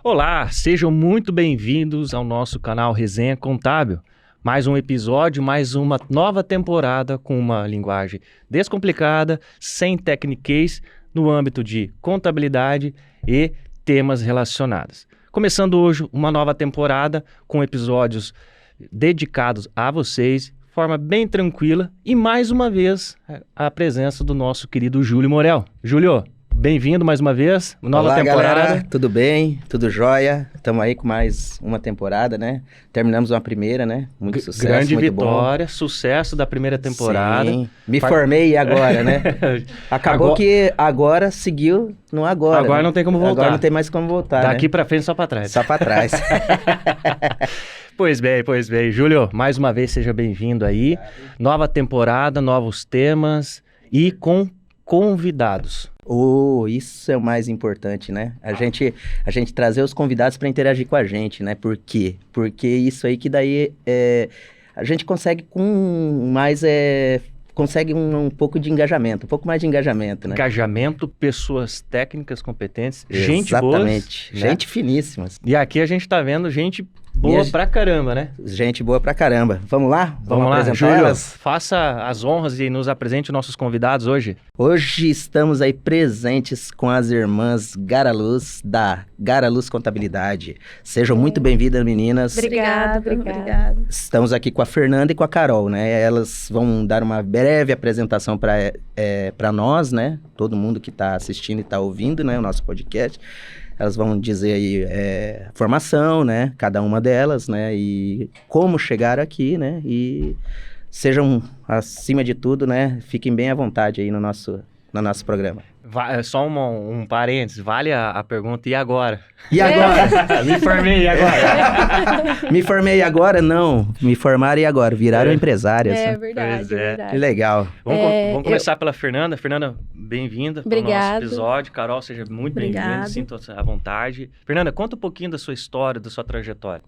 Olá, sejam muito bem-vindos ao nosso canal Resenha Contábil. Mais um episódio, mais uma nova temporada com uma linguagem descomplicada, sem tecniquez, no âmbito de contabilidade e temas relacionados. Começando hoje uma nova temporada com episódios dedicados a vocês, de forma bem tranquila, e mais uma vez a presença do nosso querido Júlio Morel. Júlio, bem-vindo mais uma vez, nova Olá, temporada. Galera, tudo bem? Tudo jóia? Estamos aí com mais uma temporada, né? Terminamos uma primeira, né? Muito sucesso, Grande muito vitória, sucesso da primeira temporada. Sim, me formei agora, né? Acabou que agora seguiu no agora. Agora né? não tem como voltar. Agora não tem mais como voltar, Daqui né? pra frente, só pra trás. Só pra trás. Pois bem. Júlio, mais uma vez seja bem-vindo aí. Nova temporada, novos temas e com convidados. Isso é o mais importante, né? A gente trazer os convidados para interagir com a gente, né? Por quê? Porque isso aí que daí a gente consegue consegue um pouco de engajamento, um pouco mais de engajamento, né? Engajamento, pessoas técnicas competentes, gente Exatamente. boas, né? Gente finíssimas. E aqui a gente tá vendo gente boa pra caramba, né? Gente boa pra caramba. Vamos lá? Vamos lá, apresentar Júlio, elas? faça as honras e nos apresente nossos convidados hoje. Hoje estamos aí presentes com as irmãs Garaluz, da Garaluz Contabilidade. Sejam muito bem-vindas, meninas. Obrigada. Estamos aqui com a Fernanda e com a Carol, né? Elas vão dar uma breve apresentação para nós, né? Todo mundo que está assistindo e está ouvindo, né? O nosso podcast. Elas vão dizer aí a formação, né? Cada uma delas, né? E como chegar aqui, né? E sejam, acima de tudo, né? Fiquem bem à vontade aí no nosso programa. Só um parênteses, vale a pergunta, e agora? E agora? Me formei, e agora? Me formei agora? Não, me formaram e agora? Viraram empresárias. É né? verdade, Pois é. verdade. Que legal. Vamos começar pela Fernanda. Fernanda, bem-vinda ao nosso Obrigada. episódio. Carol, seja muito bem-vinda, Obrigada. sinta-se à vontade. Fernanda, conta um pouquinho da sua história, da sua trajetória.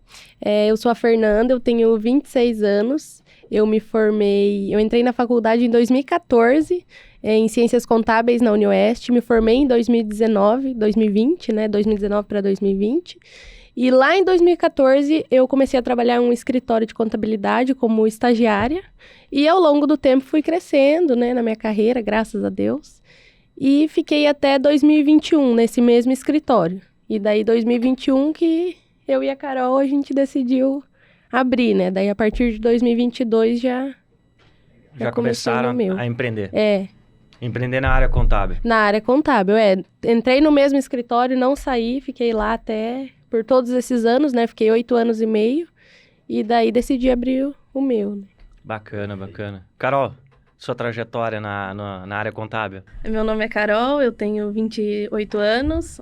Eu sou a Fernanda, eu tenho 26 anos. Eu entrei na faculdade em 2014, em Ciências Contábeis na UniOeste. Me formei em 2020, né? 2019 para 2020. E lá em 2014, eu comecei a trabalhar em um escritório de contabilidade como estagiária. E ao longo do tempo fui crescendo, né, na minha carreira, graças a Deus. E fiquei até 2021 nesse mesmo escritório. E daí 2021 que eu e a Carol, a gente decidiu abrir, né? Daí a partir de 2022 já Começaram no meu. a empreender. Empreender na área contábil. na área contábil, Entrei no mesmo escritório, não saí, fiquei lá até por todos esses anos, né? Fiquei 8 anos e meio. E daí decidi abrir o meu, né? Bacana. Carol, sua trajetória na área contábil. Meu nome é Carol, eu tenho 28 anos.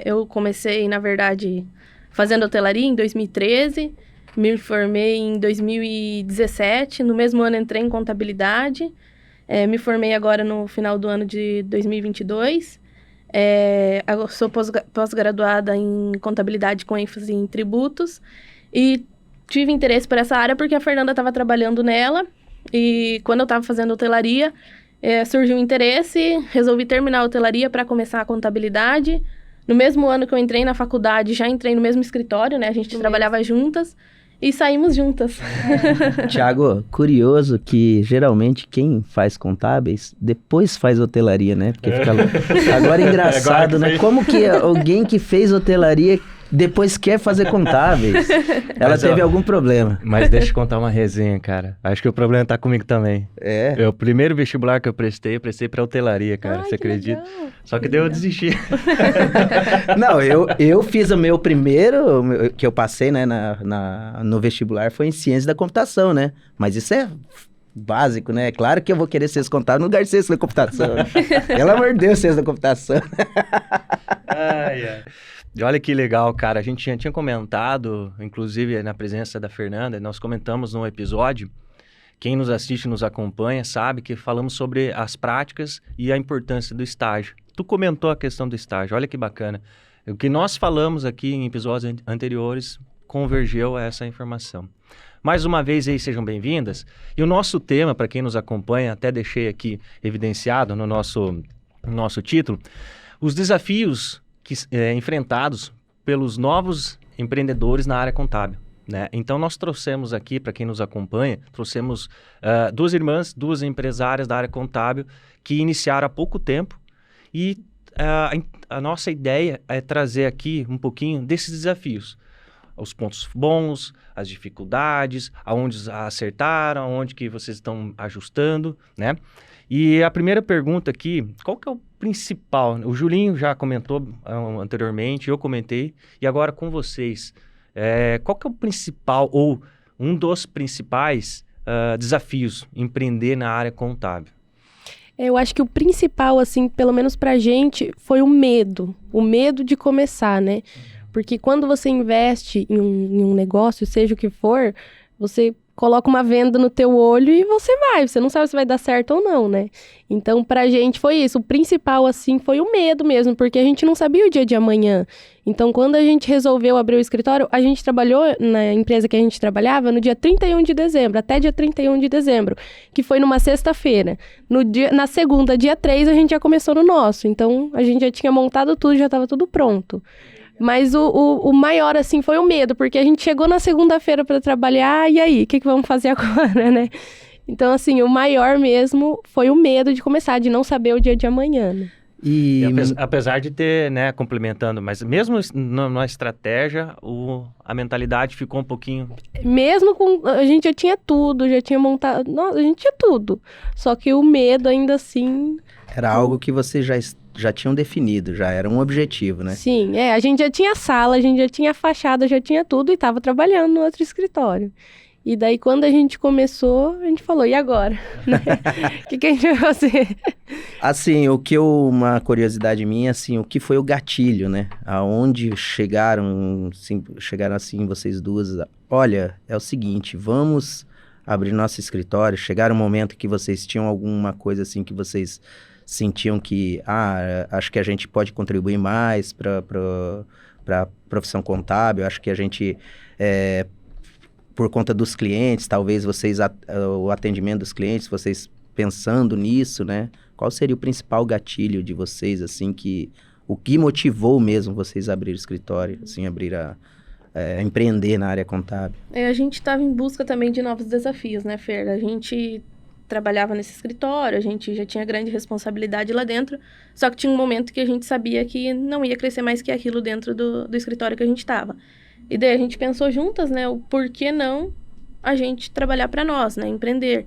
Eu comecei, na verdade, fazendo hotelaria em 2013. Me formei em 2017. No mesmo ano entrei em contabilidade. Me formei agora no final do ano de 2022. Eu sou pós-graduada em contabilidade com ênfase em tributos. E tive interesse por essa área porque a Fernanda estava trabalhando nela. E quando eu estava fazendo hotelaria, surgiu um interesse, resolvi terminar a hotelaria para começar a contabilidade. No mesmo ano que eu entrei na faculdade, já entrei no mesmo escritório, né? A gente trabalhava juntas e saímos juntas. Tiago, curioso que geralmente quem faz contábeis depois faz hotelaria, né? Porque fica agora é engraçado, né? Como que alguém que fez hotelaria depois quer fazer contábeis? Ela teve algum problema. Mas deixa eu contar uma resenha, cara. Acho que o problema tá comigo também. O primeiro vestibular que eu prestei pra hotelaria, cara. Você acredita? Legal. Só que daí eu desisti. Não, eu fiz o meu primeiro, que eu passei, né, no vestibular, foi em Ciência da Computação, né? Mas isso é básico, né? Claro que eu vou querer ciência contábil no lugar de ciência da computação. Né? Pelo amor de Deus, ciência da computação. Ai. E olha que legal, cara. A gente tinha comentado, inclusive na presença da Fernanda, nós comentamos num episódio, quem nos assiste, nos acompanha, sabe que falamos sobre as práticas e a importância do estágio. Tu comentou a questão do estágio, olha que bacana. O que nós falamos aqui em episódios anteriores convergeu a essa informação. Mais uma vez aí, sejam bem-vindas. E o nosso tema, para quem nos acompanha, até deixei aqui evidenciado no nosso nosso título, os desafios enfrentados pelos novos empreendedores na área contábil, né? Então, nós trouxemos aqui, para quem nos acompanha, trouxemos duas irmãs, duas empresárias da área contábil que iniciaram há pouco tempo e a nossa ideia é trazer aqui um pouquinho desses desafios. Os pontos bons, as dificuldades, aonde acertaram, aonde que vocês estão ajustando, né? E a primeira pergunta aqui, qual que é o principal? O Julinho já comentou anteriormente, eu comentei, e agora com vocês. Qual que é o principal, ou um dos principais desafios empreender na área contábil? Eu acho que o principal, assim, pelo menos pra gente, foi o medo de começar, né? Porque quando você investe em um negócio, seja o que for, você coloca uma venda no teu olho e você não sabe se vai dar certo ou não, né? Então, pra gente foi isso. O principal, assim, foi o medo mesmo, porque a gente não sabia o dia de amanhã. Então, quando a gente resolveu abrir o escritório, a gente trabalhou na empresa que a gente trabalhava no dia 31 de dezembro, até dia 31 de dezembro, que foi numa sexta-feira. Na segunda, dia 3, a gente já começou no nosso. Então, a gente já tinha montado tudo, já estava tudo pronto. Mas o maior, assim, foi o medo, porque a gente chegou na segunda-feira para trabalhar, e aí, o que vamos fazer agora, né? Então, assim, o maior mesmo foi o medo de começar, de não saber o dia de amanhã, né? E apesar de ter, né, complementando, mas mesmo na estratégia, a mentalidade ficou um pouquinho... Mesmo com... A gente já tinha tudo, já tinha montado... Nossa, a gente tinha tudo. Só que o medo ainda assim... Era algo que vocês já tinham definido, já era um objetivo, né? Sim, a gente já tinha sala, a gente já tinha fachada, já tinha tudo e estava trabalhando no outro escritório. E daí, quando a gente começou, a gente falou, e agora? O que a gente vai fazer? Assim, uma curiosidade minha, assim, o que foi o gatilho, né? Aonde chegaram assim, vocês duas, olha, é o seguinte, vamos abrir nosso escritório, chegar um momento que vocês tinham alguma coisa assim que vocês sentiam que, acho que a gente pode contribuir mais para a profissão contábil, acho que a gente... por conta dos clientes, talvez o atendimento dos clientes, vocês pensando nisso, né? Qual seria o principal gatilho de vocês, assim, o que motivou mesmo vocês abrir o escritório, assim, empreender na área contábil? A gente estava em busca também de novos desafios, né, Fer? A gente trabalhava nesse escritório, a gente já tinha grande responsabilidade lá dentro, só que tinha um momento que a gente sabia que não ia crescer mais que aquilo dentro do escritório que a gente estava. E daí a gente pensou juntas, né, o porquê não a gente trabalhar para nós, né, empreender.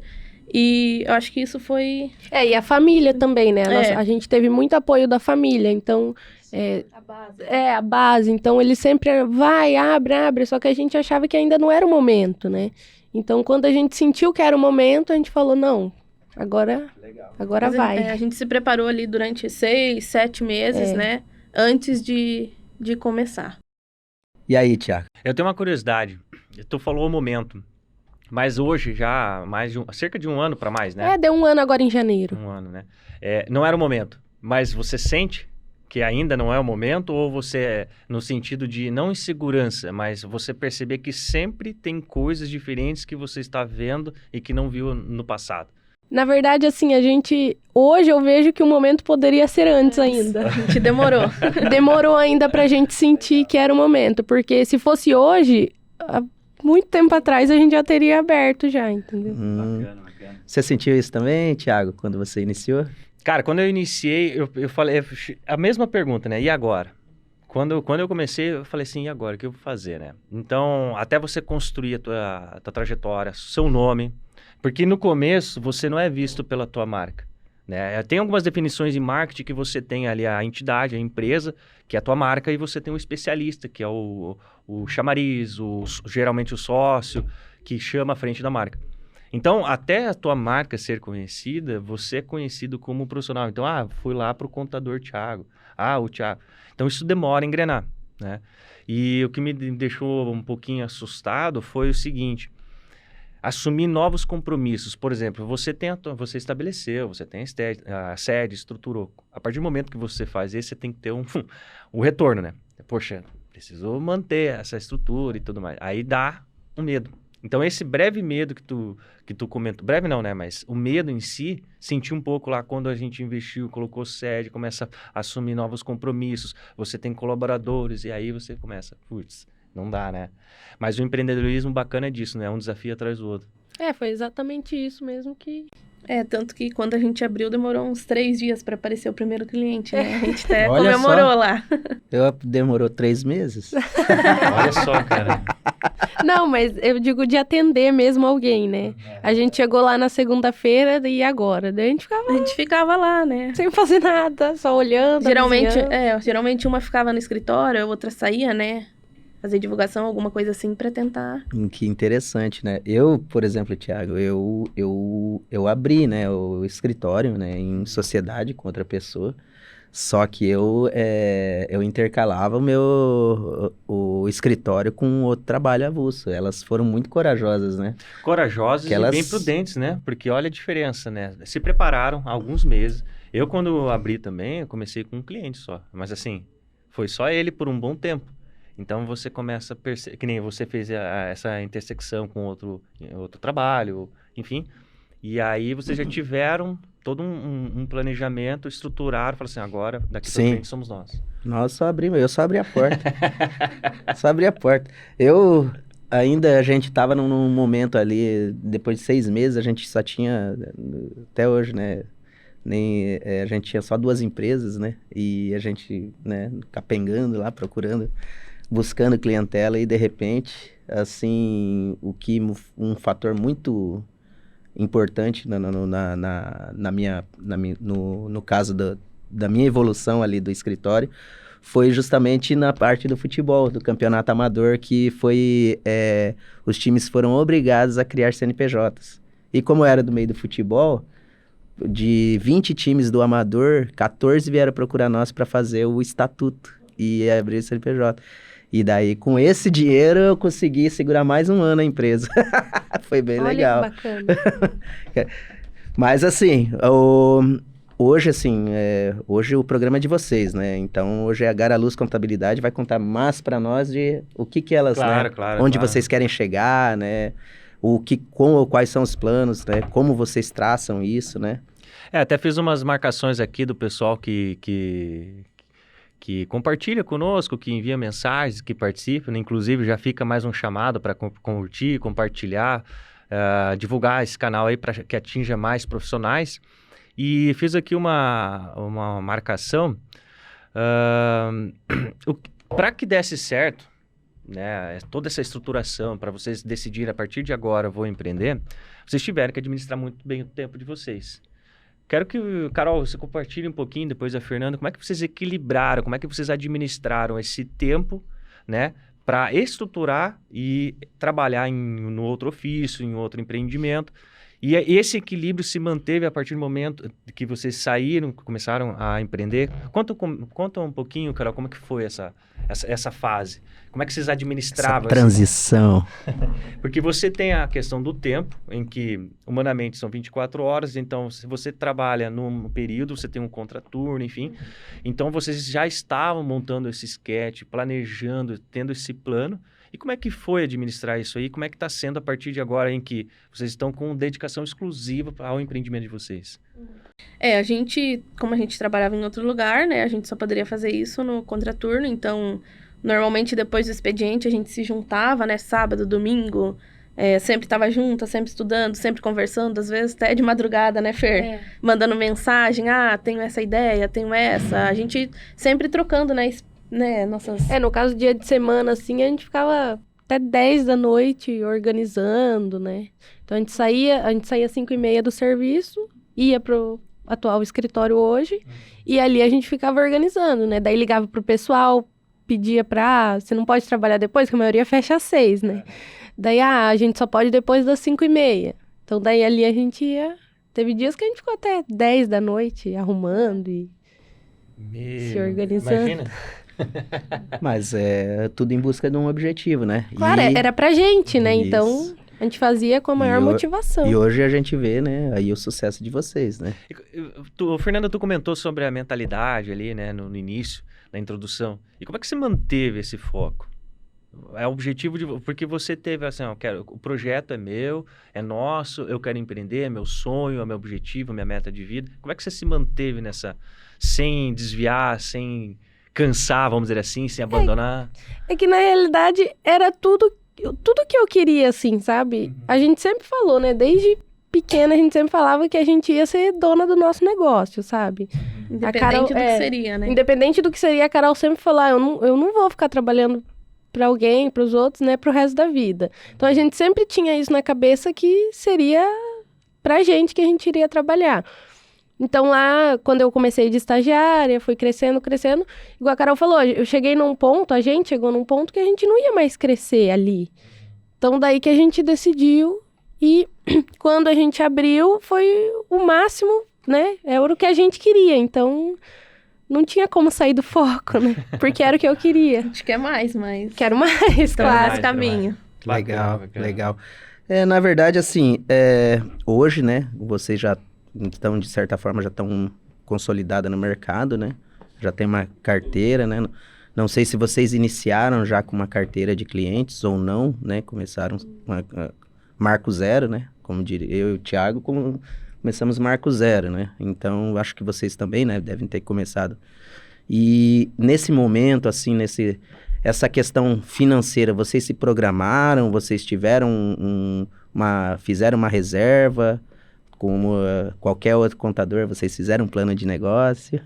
E eu acho que isso foi... e a família também, né? A gente teve muito apoio da família, então... a base. A base. Então, ele sempre vai, abre, só que a gente achava que ainda não era o momento, né? Então, quando a gente sentiu que era o momento, a gente falou, não, agora vai. A gente se preparou ali durante 6, 7 meses, né, antes de começar. E aí, Thiago? Eu tenho uma curiosidade. Tu falou o momento, mas hoje já cerca de um ano para mais, né? Deu um ano agora em janeiro. Um ano, né? Não era o momento, mas você sente que ainda não é o momento, ou você, no sentido de não insegurança, mas você perceber que sempre tem coisas diferentes que você está vendo e que não viu no passado? Na verdade, assim, hoje eu vejo que o momento poderia ser antes ainda. A gente demorou. Demorou ainda pra gente sentir que era o momento, porque se fosse hoje, há muito tempo atrás a gente já teria aberto já, entendeu? Bacana. Você sentiu isso também, Thiago, quando você iniciou? Cara, quando eu iniciei, eu falei a mesma pergunta, né? E agora? Quando eu comecei, eu falei assim, e agora? O que eu vou fazer, né? Então, até você construir a tua trajetória, seu nome, porque no começo você não é visto pela tua marca, né? Tem algumas definições de marketing que você tem ali a entidade, a empresa, que é a tua marca, e você tem um especialista, que é o chamariz, geralmente o sócio, que chama à frente da marca. Então, até a tua marca ser conhecida, você é conhecido como profissional. Então, fui lá para o contador Thiago. O Thiago. Então, isso demora a engrenar, né? E o que me deixou um pouquinho assustado foi o seguinte: assumir novos compromissos. Por exemplo, você estabeleceu, você tem a sede, estruturou. A partir do momento que você faz isso, você tem que ter um retorno, né? Poxa, preciso manter essa estrutura e tudo mais. Aí dá um medo. Então, esse breve medo que tu comentou, breve não, né? Mas o medo em si, senti um pouco lá quando a gente investiu, colocou sede, começa a assumir novos compromissos, você tem colaboradores, e aí você começa, putz, não dá, né? Mas o empreendedorismo bacana é disso, né? Um desafio atrás do outro. Foi exatamente isso mesmo que... Tanto que quando a gente abriu, demorou uns 3 dias para aparecer o primeiro cliente, né? A gente até Olha comemorou só. lá. Demorou 3 meses? Olha só, cara. Não, mas eu digo de atender mesmo alguém, né? A gente chegou lá na segunda-feira e agora? Daí a gente ficava lá, né? sem fazer nada, só olhando, Geralmente uma ficava no escritório, a outra saía, né? Fazer divulgação, alguma coisa assim, pra tentar. Que interessante, né? Eu, por exemplo, Thiago, eu abri, né, o escritório, né, em sociedade com outra pessoa, só que eu intercalava o escritório com outro trabalho avulso. Elas foram muito corajosas, né? Corajosas e bem prudentes, né? Porque olha a diferença, né? Se prepararam há alguns meses. Eu, quando abri também, eu comecei com um cliente só. Mas assim, foi só ele por um bom tempo. Então, você começa a perceber, que nem você fez essa intersecção com outro trabalho, enfim. E aí, vocês já tiveram todo um planejamento estruturado, falaram assim, agora, daqui pra frente, somos nós. Eu só abri a porta. Só abri a porta. A gente estava num momento ali, depois de 6 meses, a gente só tinha, até hoje, né? A gente tinha só 2 empresas, né? E a gente, né, capengando lá, buscando clientela e, de repente, assim, um fator muito importante no caso da minha evolução ali do escritório foi justamente na parte do futebol, do campeonato amador, que foi, os times foram obrigados a criar CNPJs. E como eu era do meio do futebol, de 20 times do amador, 14 vieram procurar nós para fazer o estatuto e abrir o CNPJ. E daí, com esse dinheiro, eu consegui segurar mais um ano a empresa. Foi bem legal. Olha que bacana. Mas, assim, hoje o programa é de vocês, né? Então, hoje a Gara Luz Contabilidade vai contar mais para nós de o que elas, claro, né? Claro, onde vocês querem chegar, né? Quais são os planos, né? Como vocês traçam isso, né? Até fiz umas marcações aqui do pessoal que compartilha conosco, que envia mensagens, que participa, né? Inclusive já fica mais um chamado para curtir, compartilhar, divulgar esse canal aí para que atinja mais profissionais. E fiz aqui uma marcação para que desse certo, né? Toda essa estruturação para vocês decidirem a partir de agora vou empreender, vocês tiveram que administrar muito bem o tempo de vocês. Quero que, Carol, você compartilhe um pouquinho, depois a Fernanda, como é que vocês equilibraram, como é que vocês administraram esse tempo, né, para estruturar e trabalhar no outro ofício, em outro empreendimento. E esse equilíbrio se manteve a partir do momento que vocês saíram, começaram a empreender. Conta um pouquinho, Carol, como é que foi essa fase? Como é que vocês administravam? Essa transição. Porque você tem a questão do tempo, em que humanamente são 24 horas, então se você trabalha num período, você tem um contraturno, enfim. Então vocês já estavam montando esse sketch, planejando, tendo esse plano. E como é que foi administrar isso aí? Como é que está sendo a partir de agora em que vocês estão com dedicação exclusiva ao empreendimento de vocês? Como a gente trabalhava em outro lugar, né? A gente só poderia fazer isso no contraturno, então, normalmente depois do expediente a gente se juntava, né? Sábado, domingo, sempre estava junto, sempre estudando, sempre conversando, às vezes até de madrugada, né, Fer? Mandando mensagem, tenho essa ideia, tenho essa. A gente sempre trocando, né? Nossas... No caso, dia de semana, assim, a gente ficava até 10 da noite organizando, né? Então, a gente saía às 5h30 do serviço, ia pro atual escritório hoje, e ali a gente ficava organizando, né? Daí ligava pro pessoal, pedia você não pode trabalhar depois, que a maioria fecha às 6, né? Daí, a gente só pode depois das 5h30. Então, daí ali a gente ia... Teve dias que a gente ficou até 10 da noite arrumando e se organizando. Imagina. Mas tudo em busca de um objetivo, né? Claro, era pra gente, né? Isso. Então, a gente fazia com a maior motivação. E hoje a gente vê, né, aí o sucesso de vocês, né? Fernanda, tu comentou sobre a mentalidade ali, né, no início, na introdução. E como é que você manteve esse foco? É o objetivo de... Porque você teve assim, ó, o projeto é meu, é nosso, eu quero empreender, é meu sonho, é meu objetivo, é minha meta de vida. Como é que você se manteve nessa... Sem desviar, sem cansar, vamos dizer assim, sem abandonar? É que na realidade era tudo que eu queria, assim, sabe? A gente sempre falou, né? Desde pequena a gente sempre falava que a gente ia ser dona do nosso negócio, sabe? Independente do que seria, né? Independente do que seria, a Carol sempre falou, eu não vou ficar trabalhando pra alguém, pros outros, né? Pro resto da vida. Então a gente sempre tinha isso na cabeça que seria pra gente que a gente iria trabalhar. Então lá, quando eu comecei de estagiária, fui crescendo, igual a Carol falou, a gente chegou num ponto que a gente não ia mais crescer ali. Então daí que a gente decidiu e quando a gente abriu foi o máximo, né? Era o que a gente queria, então não tinha como sair do foco, né? Porque era o que eu queria. A gente quer mais, mas... Quero mais, Então, claro. esse caminho. Legal, Bacana. legal. Na verdade, assim, hoje, né, vocês já estão, de certa forma, já estão consolidadas no mercado, né? Já tem uma carteira, né? Não sei se vocês iniciaram já com uma carteira de clientes ou não, né? Começaram marco zero, né? Como diria eu e o Thiago, começamos marco zero, né? Então, acho que vocês também, né, devem ter começado. E nesse momento, assim, essa questão financeira, vocês se programaram, vocês tiveram fizeram uma reserva, como qualquer outro contador, vocês fizeram um plano de negócio?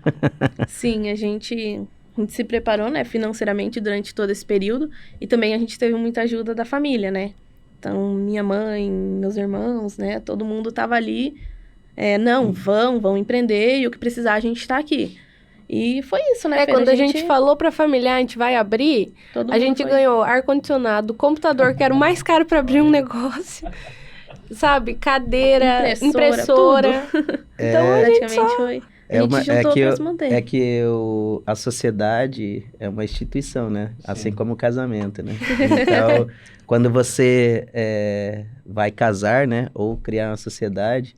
Sim, a gente se preparou, né, financeiramente durante todo esse período e também a gente teve muita ajuda da família, né? Então, minha mãe, meus irmãos, né, todo mundo tava ali, vão empreender e o que precisar a gente tá aqui. E foi isso, né, Fê? Quando a gente falou pra família, a gente vai abrir, a gente ganhou ar-condicionado, computador, que era o mais caro pra abrir um negócio, sabe? Cadeira, impressora. Então, a gente foi. A gente juntou pra se manter. É que a sociedade é uma instituição, né? Sim. Assim como o casamento, né? Então, quando você vai casar, né? Ou criar uma sociedade,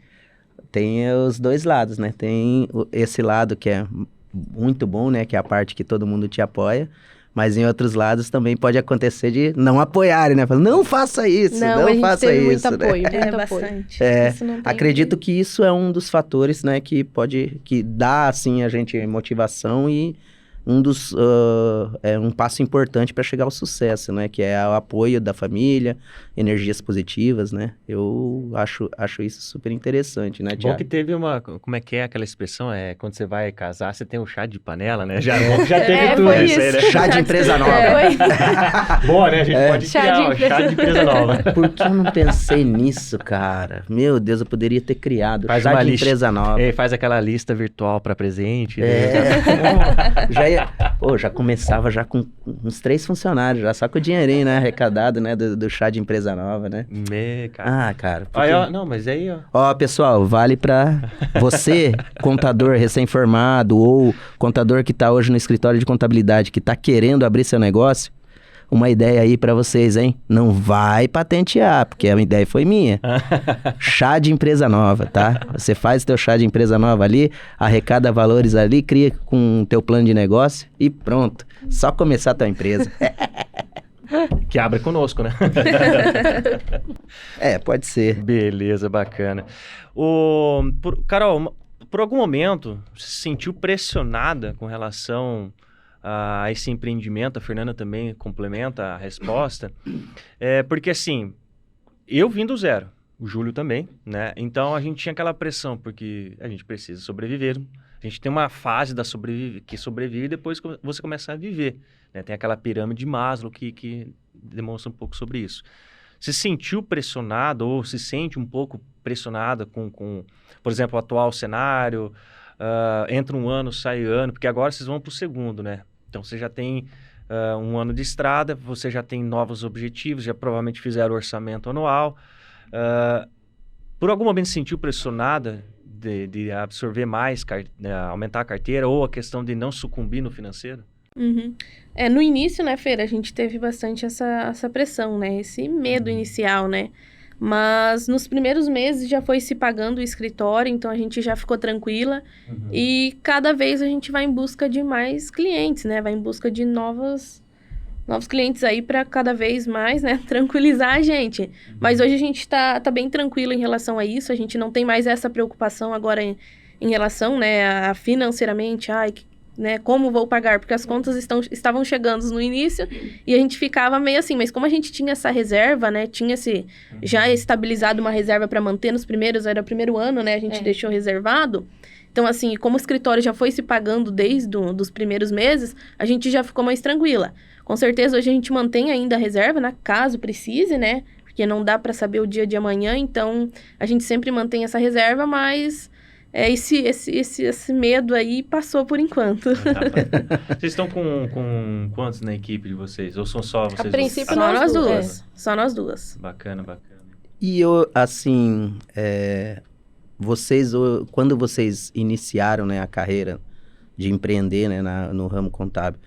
tem os dois lados, né? Tem esse lado que é muito bom, né? Que é a parte que todo mundo te apoia. Mas em outros lados também pode acontecer de não apoiarem, né? Falar, não faça isso, não faça isso. Muito apoio, muito bastante. Acredito que isso é um dos fatores, né? Que dá, assim, a gente motivação e um passo importante para chegar ao sucesso, né? Que é o apoio da família, energias positivas, né? Eu acho isso super interessante, né, Thiago? Bom que teve como é que é aquela expressão? Quando você vai casar, você tem o chá de panela, né? Já teve tudo isso aí, né? Chá de empresa nova. Boa, né? A gente pode criar chá de empresa nova. Por que eu não pensei nisso, cara? Meu Deus, eu poderia ter criado faz chá uma de lista, empresa nova. Faz aquela lista virtual para presente. Já começava já com uns 3 funcionários, já só com o dinheirinho, né, arrecadado, né, do chá de empresa nova, né? Cara. Cara. Porque... Aí, ó, não, mas aí, ó. Ó, pessoal, vale pra você, contador recém-formado ou contador que tá hoje no escritório de contabilidade, que tá querendo abrir seu negócio, uma ideia aí pra vocês, hein? Não vai patentear, porque a ideia foi minha. Chá de empresa nova, tá? Você faz teu chá de empresa nova ali, arrecada valores ali, cria com teu plano de negócio e pronto. Só começar a tua empresa. Que abre conosco, né? Pode ser. Beleza, bacana. Carol, por algum momento, você se sentiu pressionada com relação a esse empreendimento? A Fernanda também complementa a resposta. Porque assim, eu vim do zero, o Júlio também, né? Então a gente tinha aquela pressão, porque a gente precisa sobreviver. A gente tem uma fase que sobrevive e depois você começa a viver, né? Tem aquela pirâmide de Maslow que demonstra um pouco sobre isso. Você se sentiu pressionado ou se sente um pouco pressionada com por exemplo, o atual cenário? Entra um ano, sai ano, porque agora vocês vão para o segundo, né? Então, você já tem um ano de estrada, você já tem novos objetivos, já provavelmente fizeram orçamento anual. Por algum momento se sentiu pressionada de absorver mais, aumentar a carteira, ou a questão de não sucumbir no financeiro? Uhum. No início, né, Feira, a gente teve bastante essa pressão, né? Esse medo inicial, né? Mas nos primeiros meses já foi se pagando o escritório, então a gente já ficou tranquila. E cada vez a gente vai em busca de mais clientes, né? Vai em busca de novos novos clientes aí para cada vez mais, né, tranquilizar a gente. Mas hoje a gente tá bem tranquilo em relação a isso, a gente não tem mais essa preocupação agora em relação, né, a financeiramente, né, como vou pagar, porque as contas estavam chegando no início e a gente ficava meio assim, mas como a gente tinha essa reserva, né, tinha-se já estabilizado uma reserva para manter nos primeiros, era o primeiro ano, né, a gente deixou reservado. Então, assim, como o escritório já foi se pagando desde os primeiros meses, a gente já ficou mais tranquila. Com certeza, hoje a gente mantém ainda a reserva, né, caso precise, né, porque não dá para saber o dia de amanhã, então a gente sempre mantém essa reserva, mas esse medo aí passou por enquanto. Vocês estão com quantos na equipe de vocês? Ou são só vocês? A princípio, Só nós duas. duas. Só nós duas. Bacana. E eu, assim, quando vocês iniciaram, né, a carreira de empreender, né, no ramo contábil,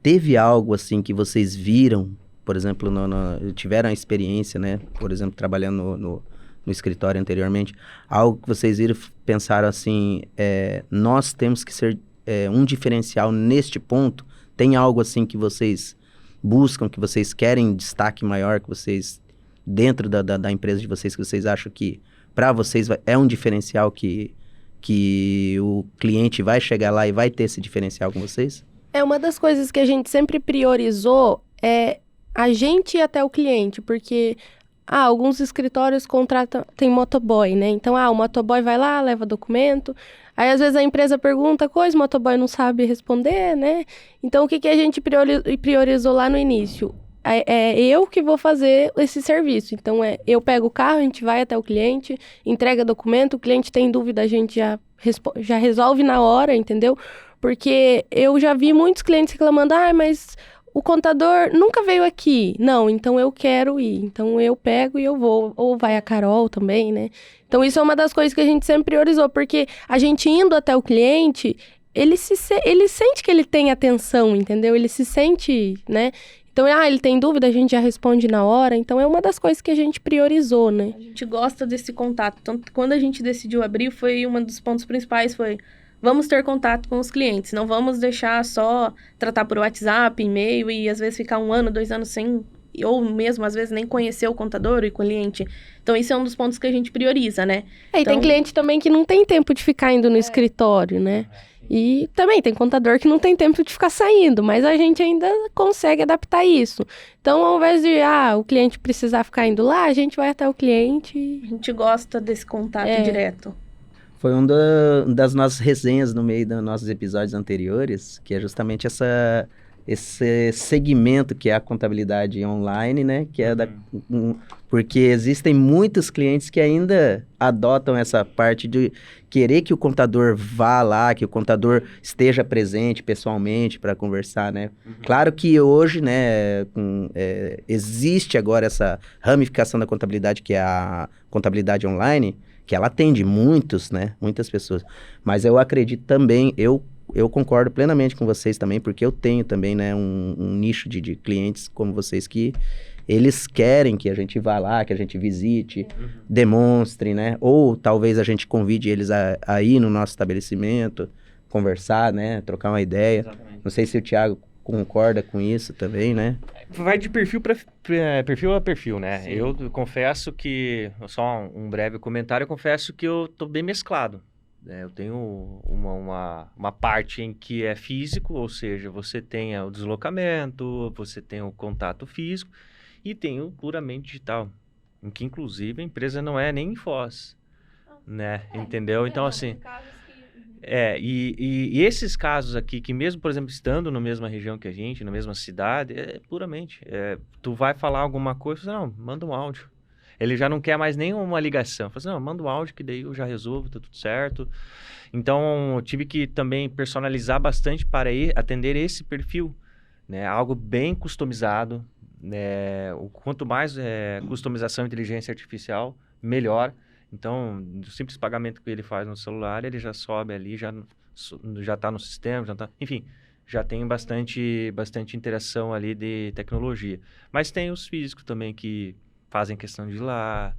teve algo, assim, que vocês viram, por exemplo, tiveram a experiência, né, por exemplo, trabalhando no escritório anteriormente, algo que vocês viram, pensaram assim, nós temos que ser um diferencial neste ponto? Tem algo assim que vocês buscam, que vocês querem destaque maior, que vocês, dentro da empresa de vocês, que vocês acham que para vocês é um diferencial que o cliente vai chegar lá e vai ter esse diferencial com vocês? Uma das coisas que a gente sempre priorizou é a gente ir até o cliente, porque alguns escritórios tem motoboy, né? Então, o motoboy vai lá, leva documento. Aí, às vezes, a empresa pergunta coisa, o motoboy não sabe responder, né? Então, o que a gente priorizou lá no início? É eu que vou fazer esse serviço. Então, eu pego o carro, a gente vai até o cliente, entrega documento, o cliente tem dúvida, a gente já resolve na hora, entendeu? Porque eu já vi muitos clientes reclamando, mas o contador nunca veio aqui. Não, então eu quero ir. Então eu pego e eu vou. Ou vai a Carol também, né? Então isso é uma das coisas que a gente sempre priorizou, porque a gente indo até o cliente, ele sente que ele tem atenção, entendeu? Ele se sente, né? Então, ele tem dúvida, a gente já responde na hora. Então, é uma das coisas que a gente priorizou, né? A gente gosta desse contato. Tanto quando a gente decidiu abrir, um dos pontos principais foi: vamos ter contato com os clientes, não vamos deixar só tratar por WhatsApp, e-mail e às vezes ficar 1 ano, 2 anos sem, ou mesmo às vezes nem conhecer o contador e o cliente. Então, isso é um dos pontos que a gente prioriza, né? E tem cliente também que não tem tempo de ficar indo no escritório, né? E também tem contador que não tem tempo de ficar saindo, mas a gente ainda consegue adaptar isso. Então, ao invés de o cliente precisar ficar indo lá, a gente vai até o cliente. A gente gosta desse contato direto. Foi uma das nossas resenhas no meio dos nossos episódios anteriores, que é justamente esse segmento que é a contabilidade online, né? Que é porque existem muitos clientes que ainda adotam essa parte de querer que o contador vá lá, que o contador esteja presente pessoalmente para conversar, né? Claro que hoje, né, existe agora essa ramificação da contabilidade, que é a contabilidade online, que ela atende muitas pessoas. Mas eu acredito também, eu concordo plenamente com vocês também, porque eu tenho também, né, um nicho de clientes como vocês que eles querem que a gente vá lá, que a gente visite, demonstre, né? Ou talvez a gente convide eles a ir no nosso estabelecimento, conversar, né? Trocar uma ideia. Exatamente. Não sei se o Thiago concorda com isso também, né? Vai de perfil a perfil, né? Sim. Eu confesso que, só um breve comentário, eu confesso que eu tô bem mesclado. Eu tenho uma parte em que é físico, ou seja, você tem o deslocamento, você tem o contato físico, e tem o puramente digital, em que inclusive a empresa não é nem em Foz, né? Entendeu? Então, assim... E esses casos aqui, que mesmo, por exemplo, estando na mesma região que a gente, na mesma cidade, puramente, tu vai falar alguma coisa, você não, manda um áudio. Ele já não quer mais nenhuma ligação. Fala assim, não, manda um áudio que daí eu já resolvo, tá tudo certo. Então, eu tive que também personalizar bastante para atender esse perfil, né? Algo bem customizado, né? Quanto mais customização e inteligência artificial, melhor. Então, o simples pagamento que ele faz no celular, ele já sobe ali, já está no sistema, enfim, já tem bastante interação ali de tecnologia. Mas tem os físicos também que fazem questão de ir lá,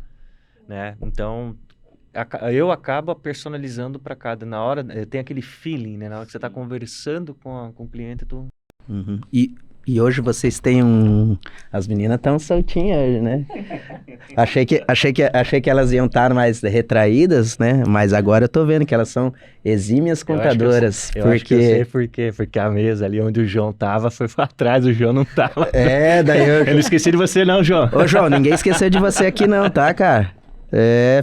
né? Então, eu acabo personalizando para cada. Na hora, tem aquele feeling, né? Na hora que você está conversando com o cliente, tu... Uhum. E hoje vocês têm As meninas estão soltinhas hoje, né? Achei que elas iam estar mais retraídas, né? Mas agora eu tô vendo que elas são exímias contadoras. Eu acho que eu sei por quê. Porque a mesa ali onde o João tava foi pra trás, o João não tava. Daí eu... Eu não esqueci de você não, João. Ô, João, ninguém esqueceu de você aqui não, tá, cara?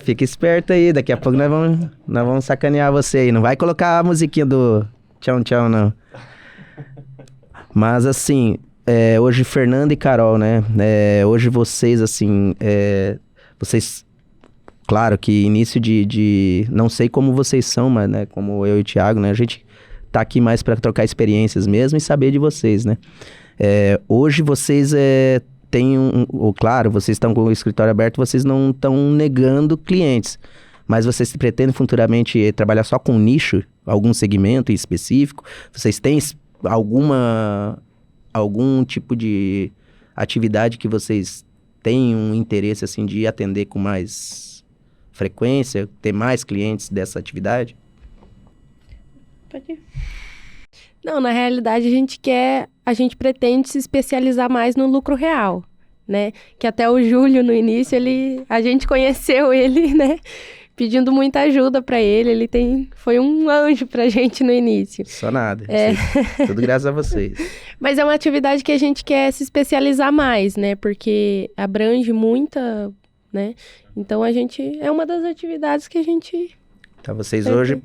Fica esperto aí. Daqui a pouco nós vamos sacanear você aí. Não vai colocar a musiquinha do tchau, tchau, não. Mas, assim, hoje Fernanda e Carol, né? Hoje vocês, assim, vocês... Claro que início de... Não sei como vocês são, mas, né? Como eu e o Thiago, né? A gente tá aqui mais pra trocar experiências mesmo e saber de vocês, né? Hoje vocês têm claro, vocês estão com o escritório aberto, vocês não estão negando clientes. Mas vocês pretendem futuramente trabalhar só com nicho? Algum segmento em específico? Vocês têm algum tipo de atividade que vocês têm um interesse assim de atender com mais frequência, ter mais clientes dessa atividade? Pode ir. Não, na realidade a gente pretende se especializar mais no lucro real, né? Que até o Júlio no início, a gente conheceu ele, né? Pedindo muita ajuda para ele, foi um anjo pra gente no início. Só nada, tudo graças a vocês. Mas é uma atividade que a gente quer se especializar mais, né? Porque abrange muita, né? Então é uma das atividades que a gente... Então vocês hoje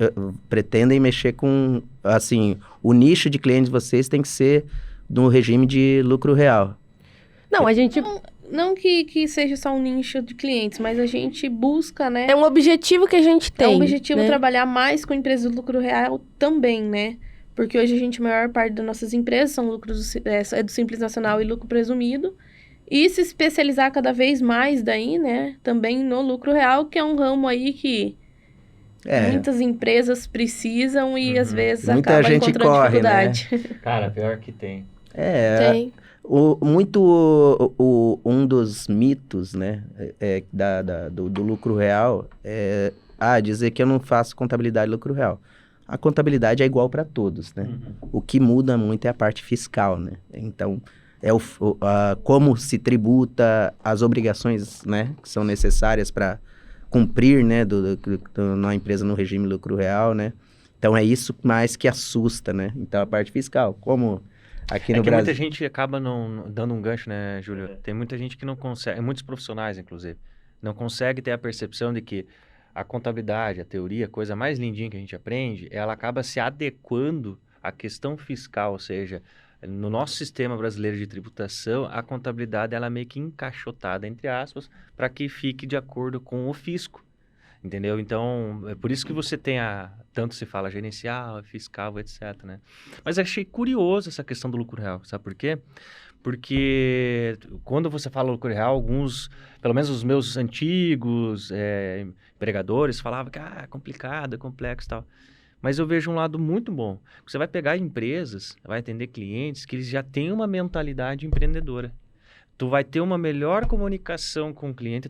pretendem mexer com, assim, o nicho de clientes de vocês tem que ser no regime de lucro real. Não, a gente... Não que seja só um nicho de clientes, mas a gente busca, né? É um objetivo que a gente tem. É um objetivo né? trabalhar mais com empresas de lucro real também, né? Porque hoje a maior parte das nossas empresas são lucros do Simples Nacional e lucro presumido. E se especializar cada vez mais daí, né? Também no lucro real, que é um ramo aí que muitas empresas precisam e às vezes muita acaba gente encontrando corre, dificuldade. Né? Cara, pior que tem. Tem. Um dos mitos, né, do lucro real é dizer que eu não faço contabilidade de lucro real. A contabilidade é igual para todos, né? O que muda muito é a parte fiscal, né? Então, como se tributa, as obrigações, né, que são necessárias para cumprir, né, na empresa no regime lucro real, né? Então, é isso mais que assusta, né? Então, a parte fiscal, como... Aqui no Brasil. Muita gente acaba não dando um gancho, né, Júlio? Tem muita gente que não consegue, muitos profissionais, inclusive, não consegue ter a percepção de que a contabilidade, a teoria, a coisa mais lindinha que a gente aprende, ela acaba se adequando à questão fiscal, ou seja, no nosso sistema brasileiro de tributação, a contabilidade ela é meio que encaixotada, entre aspas, para que fique de acordo com o fisco. Entendeu? Então, é por isso que você tem tanto se fala gerencial, fiscal, etc, né? Mas achei curioso essa questão do lucro real, sabe por quê? Porque quando você fala lucro real, alguns, pelo menos os meus antigos empregadores falavam que é complicado, é complexo e tal. Mas eu vejo um lado muito bom. Você vai pegar empresas, vai atender clientes que eles já têm uma mentalidade empreendedora. Tu vai ter uma melhor comunicação com o cliente,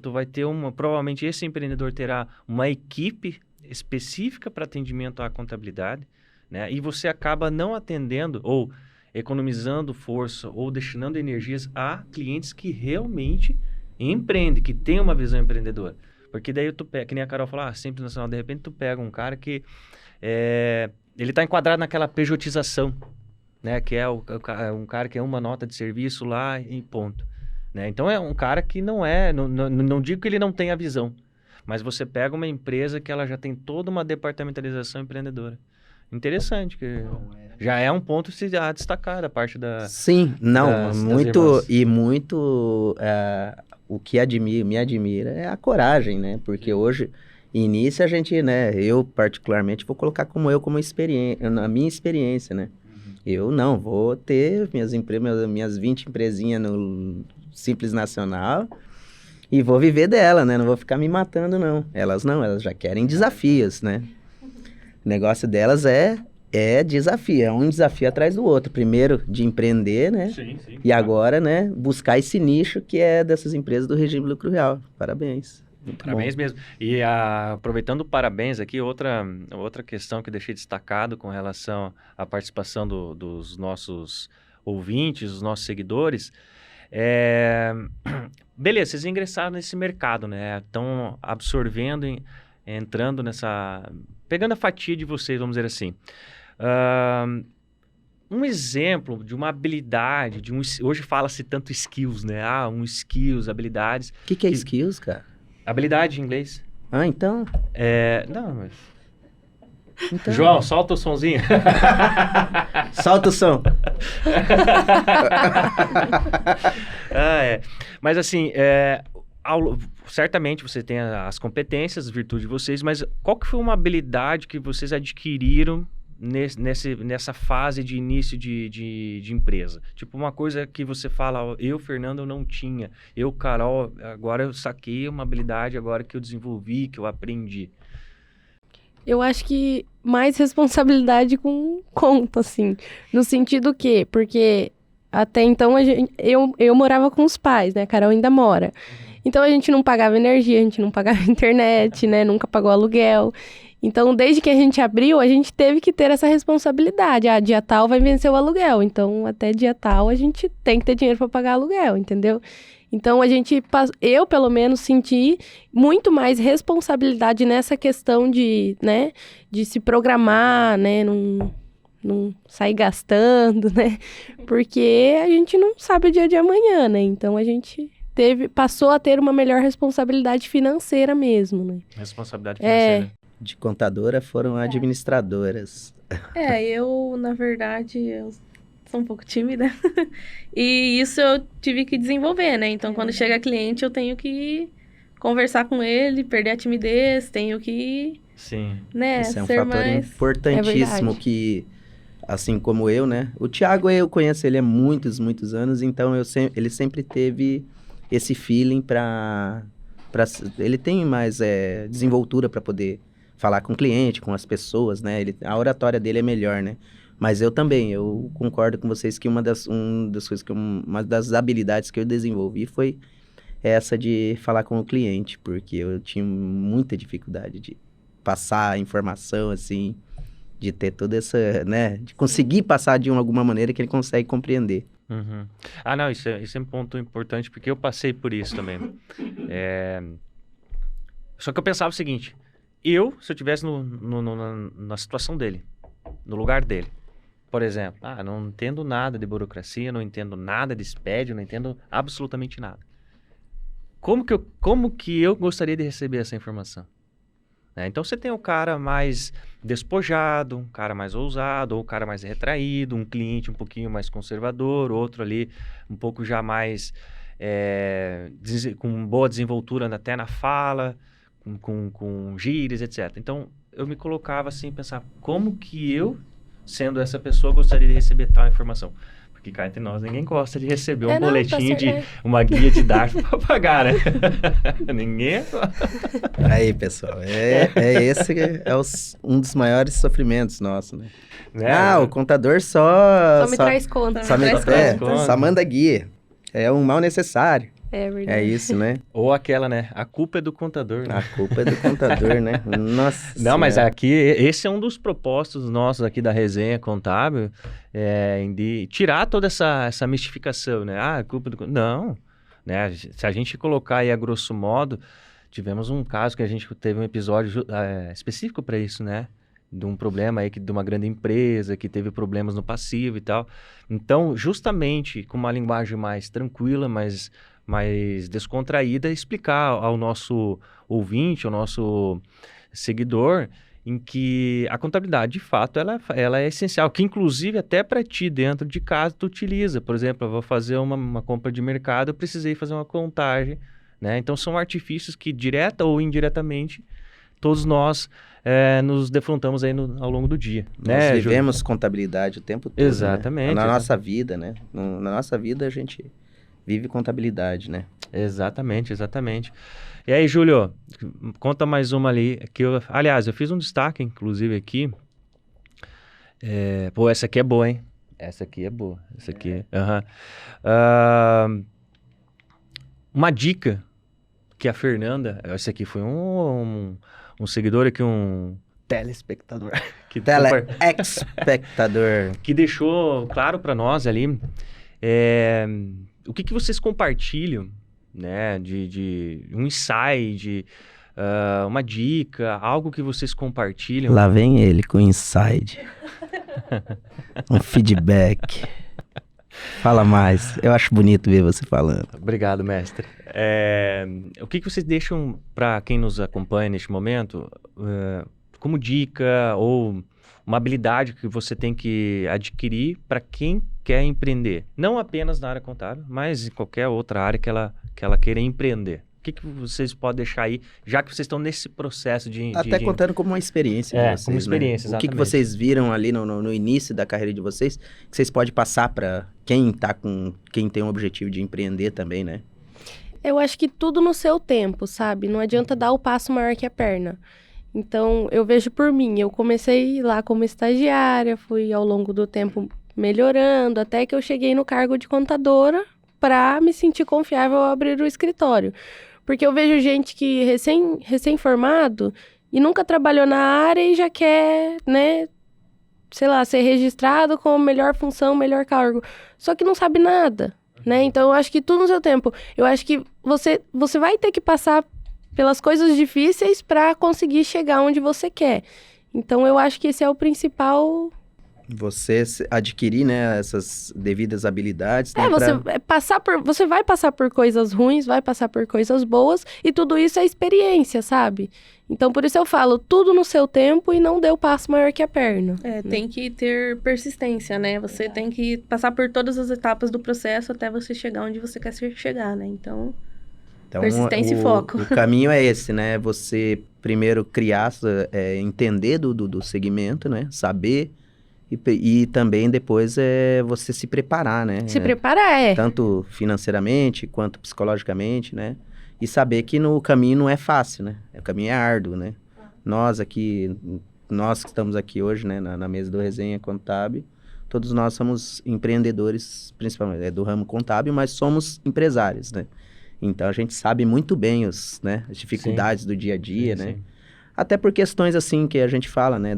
provavelmente esse empreendedor terá uma equipe específica para atendimento à contabilidade, né? E você acaba não atendendo ou economizando força ou destinando energias a clientes que realmente empreendem, que têm uma visão empreendedora. Porque daí tu pega, que nem a Carol falou, Simples Nacional, de repente tu pega um cara que ele está enquadrado naquela pejotização, né? Que é um cara que é uma nota de serviço lá e ponto. Né? Então, é um cara que não digo que ele não tenha visão, mas você pega uma empresa que ela já tem toda uma departamentalização empreendedora. Interessante, que já é um ponto a destacar da parte da... Sim, o que me admira é a coragem, né? Porque hoje, início a gente, né? Eu particularmente vou colocar como experiência, na minha experiência, né? Eu não, vou ter minhas 20 empresinhas no Simples Nacional e vou viver dela, né? Não vou ficar me matando, não. Elas já querem desafios, né? O negócio delas é desafio, é um desafio atrás do outro. Primeiro, de empreender, né? Sim. E agora, né, buscar esse nicho que é dessas empresas do regime lucro real. Parabéns. Muito parabéns bom. Mesmo. E aproveitando o parabéns aqui, outra questão que eu deixei destacado com relação à participação dos nossos ouvintes, os nossos seguidores, beleza, vocês ingressaram nesse mercado, né? Estão absorvendo, entrando nessa... Pegando a fatia de vocês, vamos dizer assim. Um exemplo de uma habilidade, hoje fala-se tanto skills, né? Skills, habilidades. O que é skills, cara? Habilidade em inglês. Ah, então... Não, mas... Então... João, solta o sonzinho. Solta o som. Mas assim, certamente você tem as competências, as virtudes de vocês, mas qual que foi uma habilidade que vocês adquiriram nessa fase de início de empresa? Tipo, uma coisa que você fala, eu, Fernando, eu não tinha. Eu, Carol, agora eu saquei uma habilidade agora que eu desenvolvi, que eu aprendi. Eu acho que mais responsabilidade com conta, assim. No sentido que, porque até então eu morava com os pais, né? A Carol ainda mora. Então a gente não pagava energia, a gente não pagava internet, né? Nunca pagou aluguel. Então, desde que a gente abriu, a gente teve que ter essa responsabilidade. Dia tal vai vencer o aluguel. Então, até dia tal, a gente tem que ter dinheiro para pagar aluguel, entendeu? Então, eu, pelo menos, senti muito mais responsabilidade nessa questão de, né, de se programar, né, não sair gastando, né? Porque a gente não sabe o dia de amanhã, né? Então, a gente passou a ter uma melhor responsabilidade financeira mesmo, né? Responsabilidade financeira. De contadora foram administradoras. Eu, na verdade, eu sou um pouco tímida. E isso eu tive que desenvolver, né? Então, quando chega cliente, eu tenho que conversar com ele, perder a timidez, tenho que... Sim. Né, Esse é um ser fator mais... importantíssimo que, assim como eu, né? O Thiago, eu conheço ele há muitos, muitos anos, então ele sempre teve esse feeling para ele tem mais desenvoltura para poder falar com o cliente, com as pessoas, né? A oratória dele é melhor, né? Mas eu concordo com vocês que uma das habilidades que eu desenvolvi foi essa de falar com o cliente, porque eu tinha muita dificuldade de passar a informação, assim, de ter toda essa, né? De conseguir passar de alguma maneira que ele consegue compreender. Uhum. Não, isso é um ponto importante, porque eu passei por isso também. Só que eu pensava o seguinte, se eu estivesse na situação dele, no lugar dele, por exemplo, não entendo nada de burocracia, não entendo nada de SPED, não entendo absolutamente nada. Como que eu gostaria de receber essa informação? Então, você tem um cara mais despojado, um cara mais ousado, ou um cara mais retraído, um cliente um pouquinho mais conservador, outro ali um pouco já mais com boa desenvoltura até na fala, com gírias, etc. Então, eu me colocava assim, pensar, como que eu, sendo essa pessoa, gostaria de receber tal informação? Porque cá entre nós, ninguém gosta de receber um boletim uma guia de DARF para pagar, né? Ninguém. Aí, pessoal, esse um dos maiores sofrimentos nossos, né? O contador só me traz conta. Só manda guia. É um mal necessário. É verdade. É isso, né? Ou aquela, né? A culpa é do contador, né? A culpa é do contador, né? Nossa Não, mas aqui, esse é um dos propósitos nossos aqui da resenha contábil, de tirar toda essa mistificação, né? A culpa do contador. Não, né? Se a gente colocar aí a grosso modo, tivemos um caso que a gente teve um episódio específico para isso, né? De um problema aí de uma grande empresa que teve problemas no passivo e tal. Então, justamente com uma linguagem mais tranquila, mais descontraída, explicar ao nosso ouvinte, ao nosso seguidor, em que a contabilidade, de fato, ela é essencial, que inclusive até para ti, dentro de casa, tu utiliza. Por exemplo, eu vou fazer uma compra de mercado, eu precisei fazer uma contagem, né? Então, são artifícios que, direta ou indiretamente, todos nós nos defrontamos aí ao longo do dia. Nós vivemos contabilidade o tempo todo. Exatamente. Né? Na nossa vida, né? Na nossa vida, a gente vive contabilidade, né? Exatamente. E aí, Júlio, conta mais uma ali. Aliás, eu fiz um destaque, inclusive, aqui. Essa aqui é boa, hein? Essa aqui é boa. Uma dica que a Fernanda... Esse aqui foi um seguidor aqui, um telespectador, que, Telespectador. que deixou claro para nós ali o que vocês compartilham, né, de um insight, uma dica, algo que vocês compartilham. Lá vem ele com inside. Um feedback. Fala mais. Eu acho bonito ver você falando. Obrigado, mestre. O que vocês deixam para quem nos acompanha neste momento como dica ou uma habilidade que você tem que adquirir para quem quer empreender? Não apenas na área contábil, mas em qualquer outra área que ela queira empreender. O que vocês podem deixar aí, já que vocês estão nesse processo de... Até contando como uma experiência de vocês, como experiência, né? O exatamente. que vocês viram ali no início da carreira de vocês, que vocês podem passar para quem tem um objetivo de empreender também, né? Eu acho que tudo no seu tempo, sabe? Não adianta dar o passo maior que a perna. Então, eu vejo por mim, eu comecei lá como estagiária, fui ao longo do tempo melhorando, até que eu cheguei no cargo de contadora para me sentir confiável ao abrir o escritório. Porque eu vejo gente que recém-formado e nunca trabalhou na área e já quer, né, sei lá, ser registrado com melhor função, melhor cargo. Só que não sabe nada, né? Então, eu acho que tudo no seu tempo. Eu acho que você vai ter que passar pelas coisas difíceis para conseguir chegar onde você quer. Então, eu acho que esse é o principal... Você adquirir, né, essas devidas habilidades. Né, você vai passar por coisas ruins, vai passar por coisas boas, e tudo isso é experiência, sabe? Então, por isso eu falo, tudo no seu tempo e não dê o passo maior que a perna. Tem que ter persistência, né? Você tem que passar por todas as etapas do processo até você chegar onde você quer chegar, né? Então persistência e foco. O caminho é esse, né? Você primeiro criar, entender do segmento, né? Saber... E também depois você se preparar, né? Se preparar, Tanto financeiramente quanto psicologicamente, né? E saber que no caminho não é fácil, né? O caminho é árduo, né? Nós que estamos aqui hoje, né? Na mesa do Resenha Contábil, todos nós somos empreendedores, principalmente do ramo contábil, mas somos empresários, né? Então a gente sabe muito bem as dificuldades do dia a dia, né? Sim. Até por questões assim que a gente fala, né,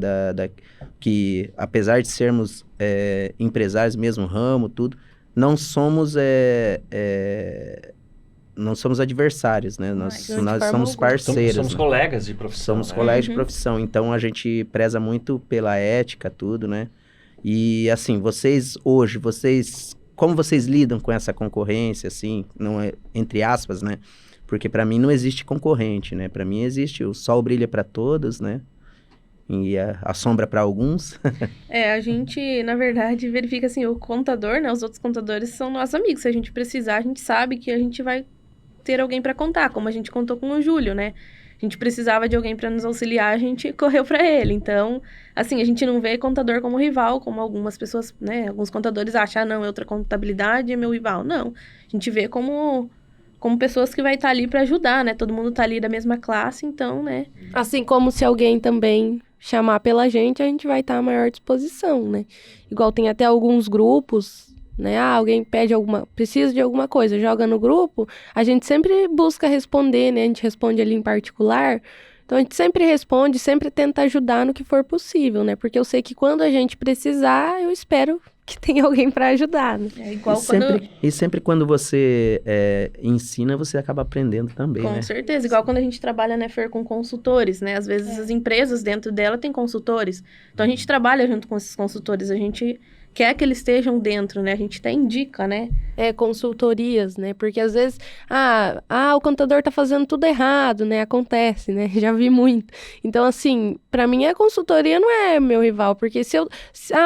que apesar de sermos empresários, mesmo ramo, tudo, não somos adversários, né? Nós somos parceiros. Somos né? colegas de profissão. Somos colegas de profissão, então a gente preza muito pela ética, tudo, né? E assim, como vocês lidam com essa concorrência, assim, não é, entre aspas, né? Porque para mim não existe concorrente, né? Para mim existe o sol brilha para todos, né? E a sombra para alguns. A gente, na verdade, verifica assim, o contador, né? Os outros contadores são nossos amigos. Se a gente precisar, a gente sabe que a gente vai ter alguém para contar, como a gente contou com o Júlio, né? A gente precisava de alguém para nos auxiliar, a gente correu para ele. Então, assim, a gente não vê contador como rival, como algumas pessoas, né? Alguns contadores acham, não, é outra contabilidade, é meu rival. Não, a gente vê como pessoas que vai estar ali para ajudar, né? Todo mundo tá ali da mesma classe, então, né? Assim como se alguém também chamar pela gente, a gente vai estar à maior disposição, né? Igual tem até alguns grupos, né? Alguém precisa de alguma coisa, joga no grupo, a gente sempre busca responder, né? A gente responde ali em particular. Então, a gente sempre responde, sempre tenta ajudar no que for possível, né? Porque eu sei que quando a gente precisar, eu espero que tenha alguém para ajudar, né? E sempre quando você ensina, você acaba aprendendo também, né? Com certeza. Igual quando a gente trabalha, né, Fer, com consultores, né? Às vezes as empresas dentro dela têm consultores. Então, a gente trabalha junto com esses consultores. A gente quer que eles estejam dentro, né? A gente até indica, né? Consultorias, né? Porque às vezes, o contador tá fazendo tudo errado, né? Acontece, né? Já vi muito. Então, assim, pra mim a consultoria não é meu rival, porque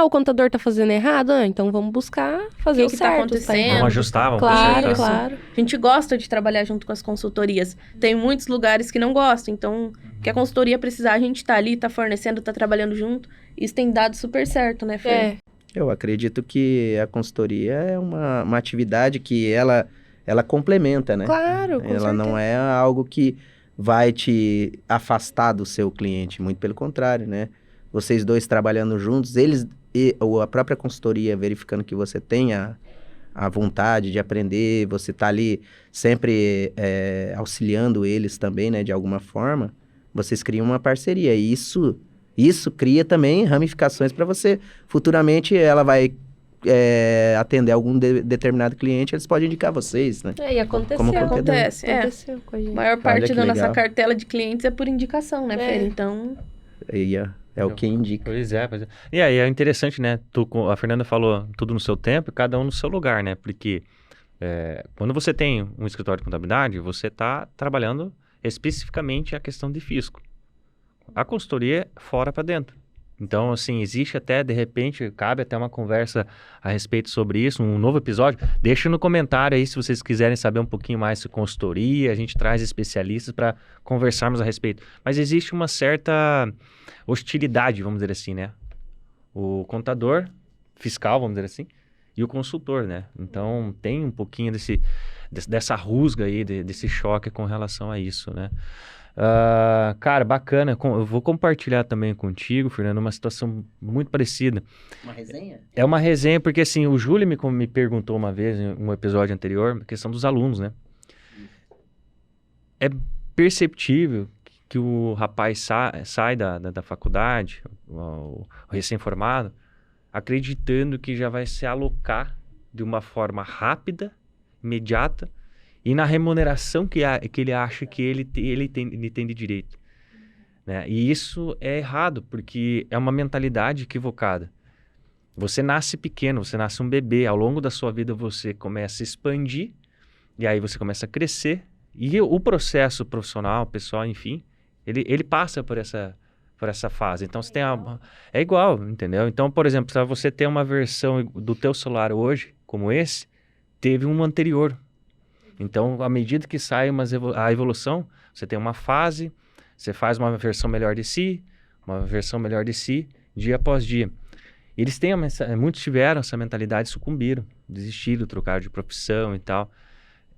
o contador tá fazendo errado, então vamos buscar fazer o certo. Tá acontecendo? Vamos ajustar, vamos consertar. Claro. A gente gosta de trabalhar junto com as consultorias. Tem muitos lugares que não gostam, então, que a consultoria precisar, a gente tá ali, tá fornecendo, tá trabalhando junto. Isso tem dado super certo, né, Fer? Eu acredito que a consultoria é uma atividade que ela complementa, né? Claro, com Ela certeza. Não é algo que vai te afastar do seu cliente, muito pelo contrário, né? Vocês dois trabalhando juntos, a própria consultoria verificando que você tem a vontade de aprender, você tá ali sempre auxiliando eles também, né? De alguma forma, vocês criam uma parceria. E Isso cria também ramificações para você. Futuramente, ela vai atender algum determinado cliente, eles podem indicar vocês, né? E aconteceu. Como Acontece, Aconteceu com a gente. A maior parte que da nossa legal. cartela de clientes é por indicação, né, Fer? Então, E é o que indica. Pois é. E aí é interessante, né? A Fernanda falou tudo no seu tempo e cada um no seu lugar, né? Porque quando você tem um escritório de contabilidade, você está trabalhando especificamente a questão de fisco. A consultoria é fora para dentro. Então, assim, existe até, de repente, cabe até uma conversa a respeito sobre isso, um novo episódio. Deixa no comentário aí se vocês quiserem saber um pouquinho mais sobre consultoria, a gente traz especialistas para conversarmos a respeito. Mas existe uma certa hostilidade, vamos dizer assim, né? O contador fiscal, vamos dizer assim, e o consultor, né? Então, tem um pouquinho dessa rusga aí, desse choque com relação a isso, né? Cara, bacana. Eu vou compartilhar também contigo, Fernando, uma situação muito parecida. Uma resenha? É uma resenha porque, assim, o Júlio me perguntou uma vez, em um episódio anterior, a questão dos alunos, né? É perceptível que o rapaz sai da faculdade, o recém-formado, acreditando que já vai se alocar de uma forma rápida, imediata, e na remuneração que ele acha que ele tem de direito. Né? E isso é errado, porque é uma mentalidade equivocada. Você nasce pequeno, você nasce um bebê, ao longo da sua vida você começa a expandir, e aí você começa a crescer, e o processo profissional, pessoal, enfim, ele passa por essa fase. Então, você tem é igual, entendeu? Então, por exemplo, se você ter uma versão do teu celular hoje, como esse, teve um anterior. Então, à medida que sai a evolução, você tem uma fase, você faz uma versão melhor de si, uma versão melhor de si, dia após dia. Eles têm muitos tiveram essa mentalidade, sucumbiram, desistiram, trocaram de profissão e tal.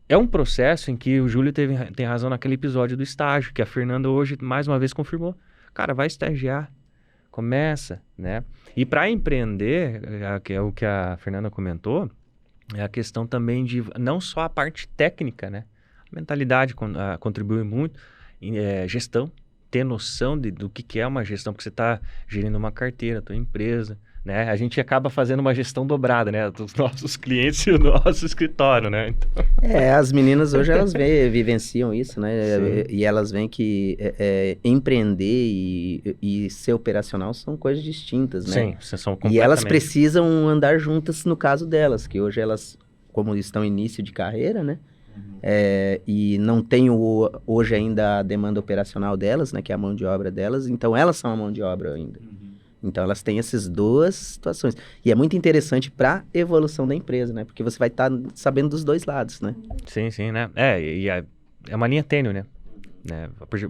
É um processo em que o Júlio tem razão naquele episódio do estágio, que a Fernanda hoje, mais uma vez, confirmou. Cara, vai estagiar, começa, né? E para empreender, que é o que a Fernanda comentou, é a questão também de não só a parte técnica, né? A mentalidade contribui muito, gestão, ter noção do que é uma gestão, porque você está gerindo uma carteira, tua empresa, né? A gente acaba fazendo uma gestão dobrada, né? Dos nossos clientes e o nosso escritório, né? Então... as meninas hoje, elas vivenciam isso, né? E elas veem que empreender e ser operacional são coisas distintas, né? Sim, são completamente. E elas precisam andar juntas no caso delas, que hoje elas, como estão em início de carreira, né? E não tem hoje ainda a demanda operacional delas, né? Que é a mão de obra delas, então elas são a mão de obra ainda. Então, elas têm essas duas situações. E é muito interessante para a evolução da empresa, né? Porque você vai estar sabendo dos dois lados, né? Sim, né? É uma linha tênue, né?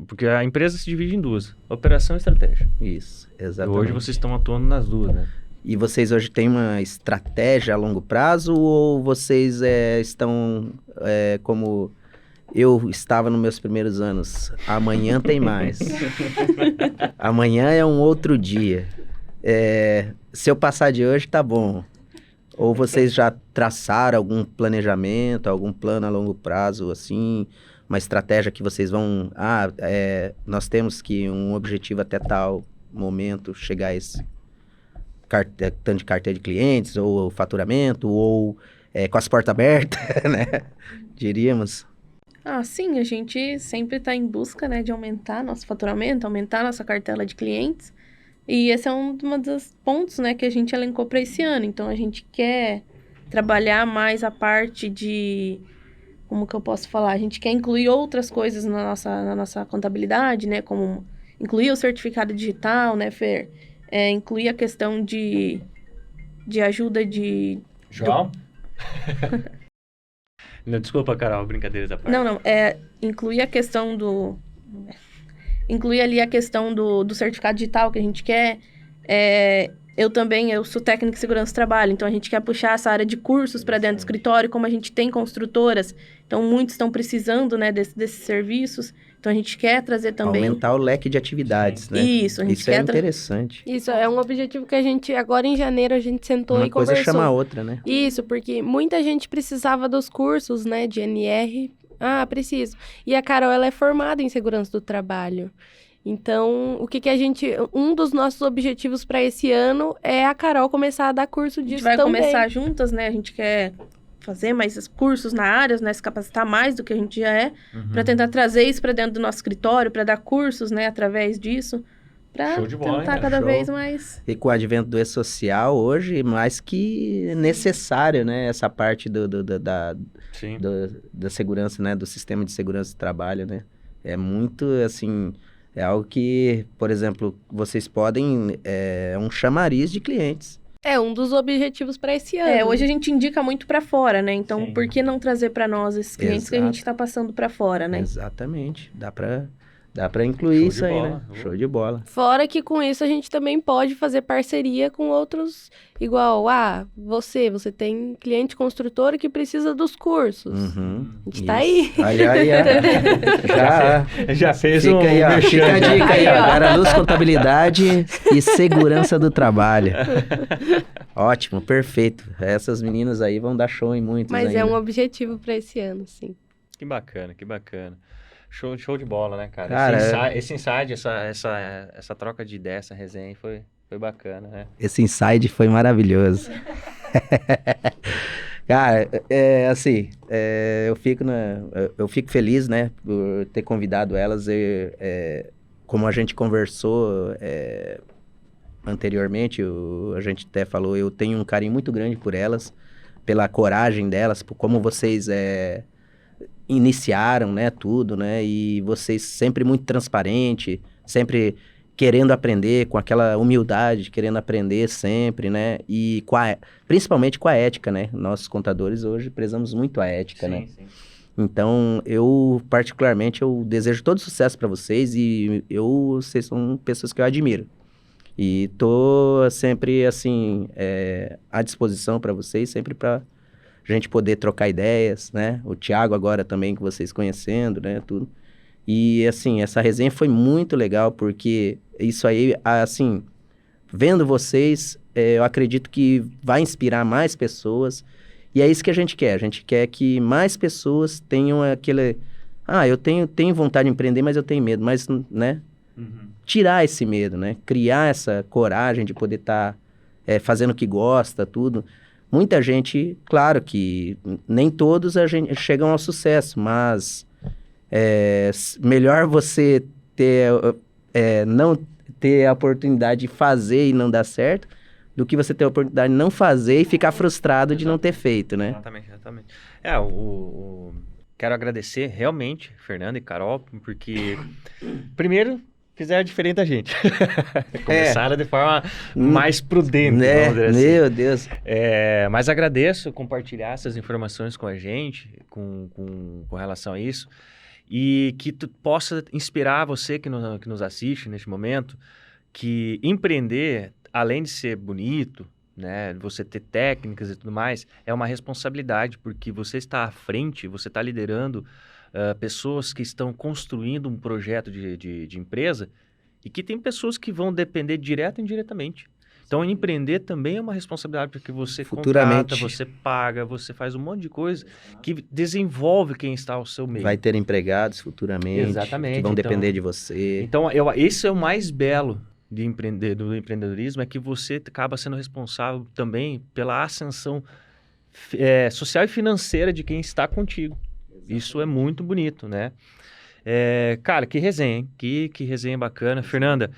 Porque a empresa se divide em duas. Operação e estratégia. Isso, E exatamente. hoje vocês estão atuando nas duas, né? E vocês hoje têm uma estratégia a longo prazo ou vocês estão como eu estava nos meus primeiros anos? Amanhã tem mais. Amanhã é um outro dia. Se eu passar de hoje, tá bom. Ou vocês já traçaram algum planejamento, algum plano a longo prazo, assim, uma estratégia que vocês vão... nós temos que um objetivo até tal momento chegar a esse tanto de carteira de clientes, ou faturamento, ou com as portas abertas, né? Diríamos. Sim, a gente sempre está em busca, né, de aumentar nosso faturamento, aumentar nossa cartela de clientes. E esse é um dos pontos, né, que a gente elencou para esse ano. Então, a gente quer trabalhar mais a parte de... Como que eu posso falar? A gente quer incluir outras coisas na nossa contabilidade, né? Como incluir o certificado digital, né, Fer? Incluir a questão de ajuda de... João? Não, desculpa, Carol, brincadeira da parte. Não, incluir a questão do... Incluir ali a questão do certificado digital que a gente quer. Eu sou técnica de segurança do trabalho, então a gente quer puxar essa área de cursos para dentro do escritório, como a gente tem construtoras, então muitos estão precisando, né, desses serviços, então a gente quer trazer também... Aumentar o leque de atividades, né? Isso, a gente quer... interessante. Isso, é um objetivo que a gente, agora em janeiro, a gente sentou e conversou. Uma coisa chama a outra, né? Isso, porque muita gente precisava dos cursos, né, de NR. Preciso. E a Carol, ela é formada em segurança do trabalho. Então, um dos nossos objetivos para esse ano é a Carol começar a dar curso A gente disso vai também. começar juntas, né? A gente quer fazer mais cursos na área, né? Se capacitar mais do que a gente já é, para tentar trazer isso para dentro do nosso escritório, para dar cursos, né? Através disso, para Show de bola, tentar hein? cada Show. vez mais. E com o advento do e-social hoje, mais que necessário, né? Essa parte Sim. da segurança, né? Do sistema de segurança do trabalho, né? É muito, assim, é algo que, por exemplo, vocês podem, é um chamariz de clientes. É um dos objetivos para esse ano. Hoje a gente indica muito para fora, né? Então, Sim. por que não trazer para nós esses clientes que a gente está passando para fora, né? Exatamente. Dá pra incluir Show isso de aí, bola. né? Show de bola. Fora que com isso a gente também pode fazer parceria com outros, igual, você tem cliente construtor que precisa dos cursos. Uhum. A gente tá aí. Olha aí, ó. Já fez Fica um aí, ó. merchan. Fica a dica aí, ó. Aí, ó. Garanhuns Contabilidade e Segurança do Trabalho. Ótimo, perfeito. Essas meninas aí vão dar show em muitos Mas ainda. é um objetivo para esse ano, sim. Que bacana, que bacana. Show de bola, né, cara? Cara, Esse insight, essa troca de ideia, essa resenha foi bacana, né? Esse inside foi maravilhoso. Cara, assim, eu fico feliz, né, por ter convidado elas. Como a gente conversou anteriormente, a gente até falou, eu tenho um carinho muito grande por elas, pela coragem delas, por como vocês iniciaram, né, tudo, né, e vocês sempre muito transparente, sempre querendo aprender, com aquela humildade, querendo aprender sempre, né, e principalmente com a ética, né, nós contadores hoje prezamos muito a ética, né. Sim. Então, particularmente, eu desejo todo sucesso para vocês e vocês são pessoas que eu admiro. E tô sempre, assim, à disposição para vocês, sempre para a gente poder trocar ideias, né? O Thiago agora também, que vocês conhecendo, né? Tudo. E, assim, essa resenha foi muito legal, porque isso aí, assim, vendo vocês, eu acredito que vai inspirar mais pessoas. E é isso que a gente quer. A gente quer que mais pessoas tenham aquele... eu tenho vontade de empreender, mas eu tenho medo. Mas, né? Tirar esse medo, né? Criar essa coragem de poder estar fazendo o que gosta, tudo. Muita gente, claro que nem todos chegam ao sucesso, mas melhor você não ter a oportunidade de fazer e não dar certo, do que você ter a oportunidade de não fazer e ficar frustrado de não ter feito, né? Exatamente. Quero agradecer realmente, Fernanda e Carol, porque, primeiro, fizeram diferente da gente. Começaram de forma mais prudente, né? vamos dizer assim. Meu Deus. Mas agradeço compartilhar essas informações com a gente, com relação a isso, e que tu possa inspirar você que nos assiste neste momento, que empreender, além de ser bonito, né, você ter técnicas e tudo mais, é uma responsabilidade, porque você está à frente, você está liderando pessoas que estão construindo um projeto de empresa e que tem pessoas que vão depender direto e indiretamente. Então, empreender também é uma responsabilidade, porque você contrata, você paga, você faz um monte de coisa que desenvolve quem está ao seu meio. Vai ter empregados futuramente. Exatamente. Que vão depender de você. Então, esse é o mais belo do empreendedorismo, é que você acaba sendo responsável também pela ascensão social e financeira de quem está contigo. Isso é muito bonito, né? Cara, que resenha, hein? Que resenha bacana. Fernanda,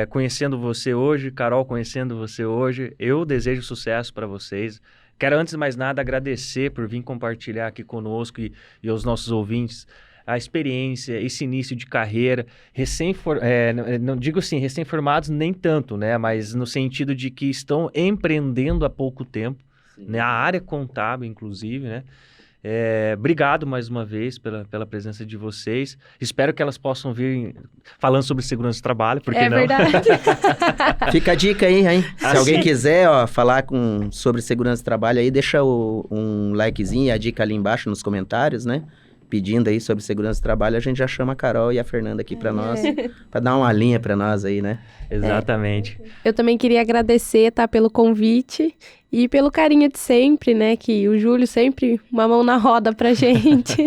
conhecendo você hoje, Carol conhecendo você hoje, eu desejo sucesso para vocês. Quero, antes de mais nada, agradecer por vir compartilhar aqui conosco e aos nossos ouvintes a experiência, esse início de carreira, não digo assim, recém-formados nem tanto, né? Mas no sentido de que estão empreendendo há pouco tempo, né? A área contábil, inclusive, né? Obrigado mais uma vez pela presença de vocês. Espero que elas possam vir falando sobre segurança do trabalho, porque não? Verdade. Fica a dica aí, hein? Se alguém quiser falar sobre segurança do trabalho aí, deixa um likezinho, a dica ali embaixo nos comentários, né? pedindo aí sobre segurança do trabalho, a gente já chama a Carol e a Fernanda aqui para nós, para dar uma linha para nós aí, né? Exatamente. Eu também queria agradecer, tá, pelo convite e pelo carinho de sempre, né? Que o Júlio sempre uma mão na roda pra gente.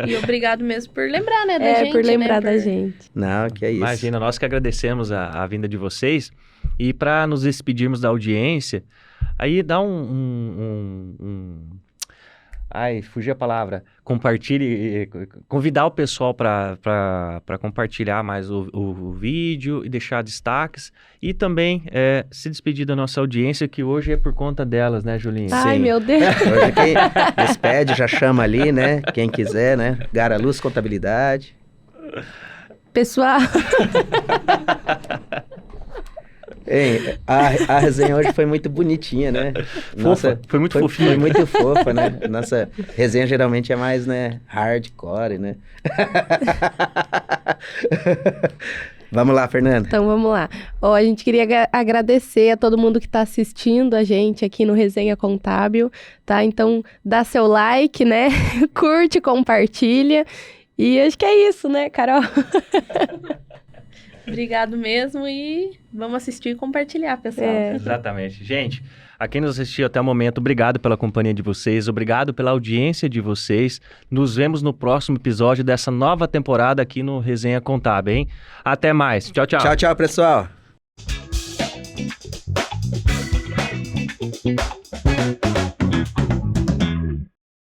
E obrigado mesmo por lembrar, né, da gente. Por lembrar né, da gente. Não, que é isso. Imagina, nós que agradecemos a vinda de vocês. E para nos despedirmos da audiência, aí dá Ai, fugi a palavra. Compartilhe, convidar o pessoal para compartilhar mais o vídeo e deixar destaques. E também se despedir da nossa audiência, que hoje é por conta delas, né, Julinha? Ai, Sim. meu Deus. Hoje quem despede já chama ali, né? Quem quiser, né? Gara Luz Contabilidade. Pessoal, Ei, a resenha hoje foi muito bonitinha, né? Fofa, foi muito fofinha. Foi muito fofa, né? Nossa resenha geralmente é mais, né, hardcore, né? Vamos lá, Fernanda. então vamos lá. Ó, a gente queria agradecer a todo mundo que tá assistindo a gente aqui no Resenha Contábil, tá? Então dá seu like, né? Curte, compartilha. E acho que é isso, né, Carol? Obrigado mesmo e vamos assistir e compartilhar, pessoal. Exatamente. Gente, a quem nos assistiu até o momento, obrigado pela companhia de vocês, obrigado pela audiência de vocês. Nos vemos no próximo episódio dessa nova temporada aqui no Resenha Contábil, hein? Até mais. Tchau, tchau. Tchau, tchau, pessoal.